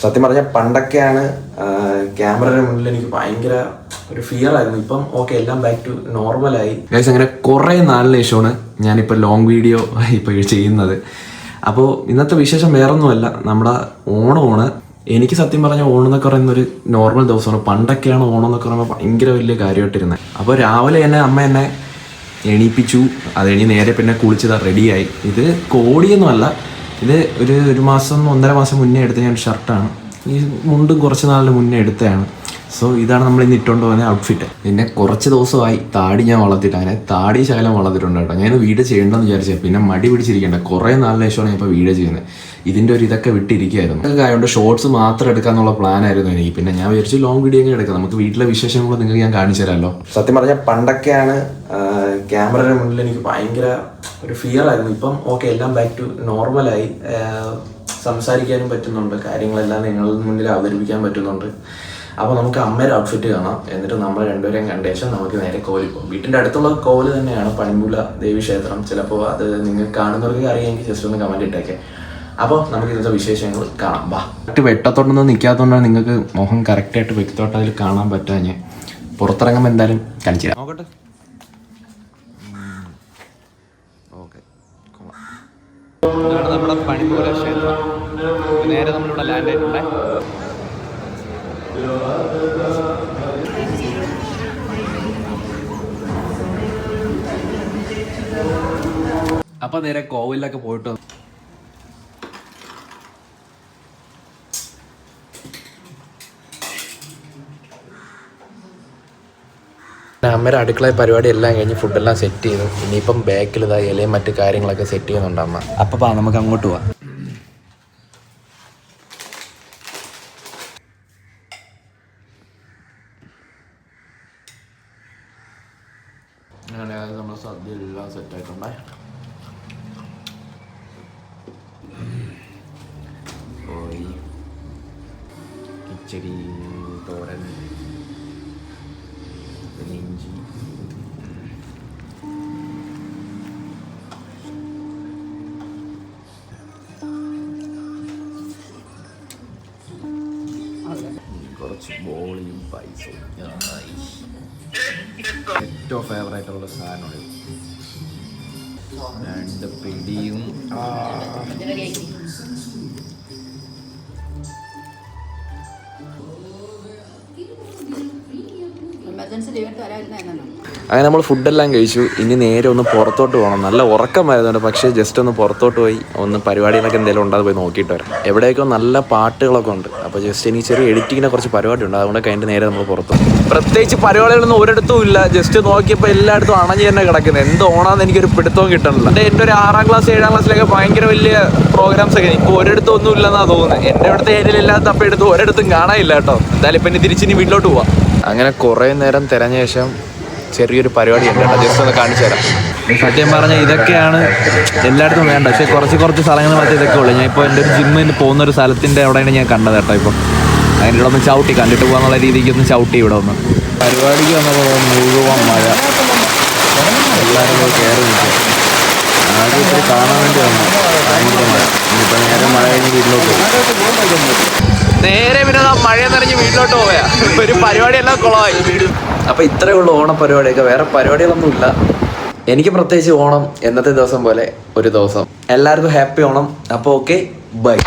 സത്യം പറഞ്ഞാൽ പണ്ടൊക്കെയാണ് ക്യാമറയുടെ മുന്നിൽ എനിക്ക് ഭയങ്കര ഒരു ഫിയർ ആയിരുന്നു. ഇപ്പം ഓക്കെ, എല്ലാം ബാക്ക് ടു നോർമലായി. ഗൈസ്, അങ്ങനെ കുറേ നാളിന് ശേഷമാണ് ഞാനിപ്പോൾ ലോങ് വീഡിയോ ഇപ്പോൾ ചെയ്യുന്നത്. അപ്പോൾ ഇന്നത്തെ വിശേഷം വേറൊന്നുമല്ല, നമ്മുടെ ഓണമാണ്. എനിക്ക് സത്യം പറഞ്ഞാൽ ഓണം എന്നൊക്കെ പറയുന്നൊരു നോർമൽ ദിവസമാണ്. പണ്ടൊക്കെയാണ് ഓണം എന്നൊക്കെ പറയുമ്പോൾ ഭയങ്കര വലിയ കാര്യമായിട്ടിരുന്നത്. അപ്പോൾ രാവിലെ തന്നെ അമ്മ എന്നെ എണീപ്പിച്ചു. അത് കഴിഞ്ഞ് നേരെ പിന്നെ കുളിച്ചത് റെഡിയായി. ഇത് കോടിയൊന്നുമല്ല, ഇത് ഒരു മാസം 1.5 മാസം മുന്നേ എടുത്ത ഞാൻ ഷർട്ടാണ്. ഈ മുണ്ടും കുറച്ച് നാളിന് മുന്നേ എടുത്തതാണ്. സോ ഇതാണ് നമ്മൾ ഇന്ന് ഇട്ടുകൊണ്ട് പോകുന്ന ഔട്ട്ഫിറ്റ്. പിന്നെ കുറച്ച് ദിവസമായി താടി ഞാൻ വളർത്തിയിട്ട്, അങ്ങനെ താടി ശകലം വളർത്തിട്ടുണ്ട് കേട്ടോ. ഞാൻ വീഡിയോ ചെയ്യണമെന്ന് വിചാരിച്ചത്, പിന്നെ മടി പിടിച്ചിരിക്കേണ്ട. കുറേ നാളിന് ശേഷമാണ് ഞാൻ ഇപ്പോൾ വീഡിയോ ചെയ്യുന്നത്. ഇതിൻ്റെ ഒരു ഇതൊക്കെ വിട്ടിരിക്കുകയായിരുന്നു. അതൊക്കെ ആയതുകൊണ്ട് ഷോർട്സ് മാത്രം എടുക്കാന്നുള്ള പ്ലാൻ ആയിരുന്നു എനിക്ക്. പിന്നെ ഞാൻ വിചാരിച്ചു ലോങ് വീഡിയോ എങ്ങനെ എടുക്കാം, നമുക്ക് വീട്ടിലെ വിശേഷങ്ങൾ നിങ്ങൾക്ക് ഞാൻ കാണിച്ചു തരാമല്ലോ. സത്യം പറഞ്ഞാൽ പണ്ടൊക്കെയാണ് ക്യാമറയുടെ മുന്നിൽ എനിക്ക് ഭയങ്കര ഒരു ഫിയർ ആയിരുന്നു. ഇപ്പം ഓക്കെ, എല്ലാം ബാക്ക് ടു നോർമലായി. സംസാരിക്കാനും പറ്റുന്നുണ്ട്, കാര്യങ്ങളെല്ലാം നിങ്ങളുടെ മുന്നിൽ അവതരിപ്പിക്കാൻ പറ്റുന്നുണ്ട്. അപ്പോൾ നമുക്ക് അമ്മയുടെ ഔട്ട്ഫിറ്റ് കാണാം. എന്നിട്ട് നമ്മൾ രണ്ടുപേരെയും കണ്ട ശേഷം നമുക്ക് നേരെ കോവിൽ പോകും. വീട്ടിൻ്റെ അടുത്തുള്ള കോവിൽ തന്നെയാണ്, പണിമൂല ദേവീക്ഷേത്രം. ചിലപ്പോൾ അത് നിങ്ങൾ കാണുന്നവർക്ക് അറിയാമെങ്കിൽ ജസ്റ്റ് ഒന്ന് കമൻറ്റ് ഇട്ടേക്കെ. അപ്പോൾ നമുക്ക് ഇന്നത്തെ വിശേഷങ്ങൾ കാണാം. വാ. വെട്ടത്തോട്ടൊന്നും നിൽക്കാത്തതുകൊണ്ടാണ് നിങ്ങൾക്ക് മുഖം കറക്റ്റായിട്ട് വ്യക്തമായിട്ട് അതിൽ കാണാൻ പറ്റാഞ്ഞ്. പുറത്തിറങ്ങുമ്പോൾ എന്തായാലും കാണിച്ചു തരാം. നോക്കട്ടെ. ഓക്കെ, ഇതാണ് നമ്മുടെ പണിമൂല ക്ഷേത്രം. നേരെ നമ്മളിവിടെ ലാൻഡ് ആയിട്ടുണ്ടേ. അപ്പൊ നേരെ കോവിലൊക്കെ പോയിട്ട് അമ്മയുടെ അടുക്കളയിൽ പരിപാടി എല്ലാം കഴിഞ്ഞ് ഫുഡെല്ലാം സെറ്റ് ചെയ്തു. ഇനിയിപ്പം ബാക്കിൽ ഇതാ ഇലയും മറ്റു കാര്യങ്ങളൊക്കെ സെറ്റ് ചെയ്യുന്നുണ്ട് അമ്മ. അപ്പം നമുക്ക് അങ്ങോട്ട് പോവാം. അങ്ങനെ നമ്മൾ സദ്യ എല്ലാം സെറ്റായിട്ടുണ്ടേ. കോഴി, കിച്ചടി, തോരൻ, ഇഞ്ചി, കുറച്ച് ബോളിയും പൈസയും. ഏറ്റവും ഫേവറേറ്റുള്ള സാധനമാണ് 2 പിടിയും. അങ്ങനെ നമ്മൾ ഫുഡെല്ലാം കഴിച്ചു. ഇനി നേരെ ഒന്ന് പുറത്തോട്ട് പോകണം. നല്ല ഉറക്കം വരുന്നുണ്ട്, പക്ഷേ ജസ്റ്റ് ഒന്ന് പുറത്തോട്ട് പോയി ഒന്ന് പരിപാടികളൊക്കെ എന്തെങ്കിലും ഉണ്ടാകും പോയി നോക്കിയിട്ട് വരാം. എവിടെയൊക്കെ നല്ല പാട്ടുകളൊക്കെ ഉണ്ട്. അപ്പോൾ ജസ്റ്റ് ഇനി ചെറിയ എഡിറ്റിങ്ങിനെ കുറച്ച് പരിപാടി ഉണ്ട്, അതുകൊണ്ട് കഴിഞ്ഞിട്ട് നേരെ നമ്മൾ പുറത്തു. പ്രത്യേകിച്ച് പരിപാടികളൊന്നും ഒരിടത്തും ഇല്ല. ജസ്റ്റ് നോക്കിയപ്പോൾ എല്ലായിടത്തും അണഞ്ഞ് തന്നെ കിടക്കുന്നത്. എന്ത് ഓണാന്ന് എനിക്കൊരു പിടുത്തവും കിട്ടണില്ല. എൻ്റെ ഒരു 6ാം ക്ലാസ് 7ാം ക്ലാസ്സിലൊക്കെ ഭയങ്കര വലിയ പ്രോഗ്രാംസ് ഒക്കെ ഇപ്പോൾ ഒരിടത്തും ഒന്നും ഇല്ലെന്നാണ് തോന്നുന്നത്. എൻ്റെ ഇവിടുത്തെ ഏരിയയിലില്ലാത്ത അപ്പം എടുത്ത് ഒരിടത്തും കാണാനില്ല കേട്ടോ. എന്തായാലും ഇപ്പം ഇനി തിരിച്ചിനി വീട്ടിലോട്ട് പോവാം. അങ്ങനെ കുറേ നേരം തിരഞ്ഞ ശേഷം ചെറിയൊരു പരിപാടി ഉണ്ട് കേട്ടോ, ജസ്റ്റ് ഒന്ന് കാണിച്ചു തരാം. സത്യം പറഞ്ഞാൽ ഇതൊക്കെയാണ് എല്ലായിടത്തും വേണ്ട, പക്ഷേ കുറച്ച് സ്ഥലങ്ങൾ മാത്രമേ ഇതൊക്കെ ഉള്ളൂ. ഞാൻ ഇപ്പോൾ എൻ്റെ ഒരു ജിമ്മിന് പോകുന്നൊരു സ്ഥലത്തിൻ്റെ അവിടെയാണ് ഞാൻ കണ്ടത് കേട്ടോ. ഇപ്പം അതിൻ്റെ ഇവിടെ ഒന്ന് ചവിട്ടി കണ്ടിട്ട് പോകാന്നുള്ള രീതിക്ക് ഒന്ന് ചവിട്ടി ഇവിടെ ഒന്ന് പരിപാടിക്ക് വന്നപ്പോൾ മുഴുവൻ മഴ. എല്ലാവരും പോയി കയറി നിൽക്കും. ആദ്യം ഇത്തിരി കാണാൻ വേണ്ടി വന്നു. ഇനിയിപ്പോൾ നേരെ മഴ കഴിഞ്ഞ് വീട്ടിലോട്ട് പോകും. നേരെ പിന്നെ മഴയെന്ന് പറഞ്ഞ് വീട്ടിലോട്ട് പോയാ ഒരു പരിപാടിയെല്ലാം കുളമായി. അപ്പോൾ ഇത്രയേ ഉള്ളൂ ഓണപ്പരിപാടിയൊക്കെ. വേറെ പരിപാടികളൊന്നുമില്ല. എനിക്ക് പ്രത്യേകിച്ച് ഓണം എന്നത്തെ ദിവസം പോലെ ഒരു ദിവസം. എല്ലാവർക്കും ഹാപ്പി ഓണം. അപ്പോൾ ഓക്കെ, ബൈ.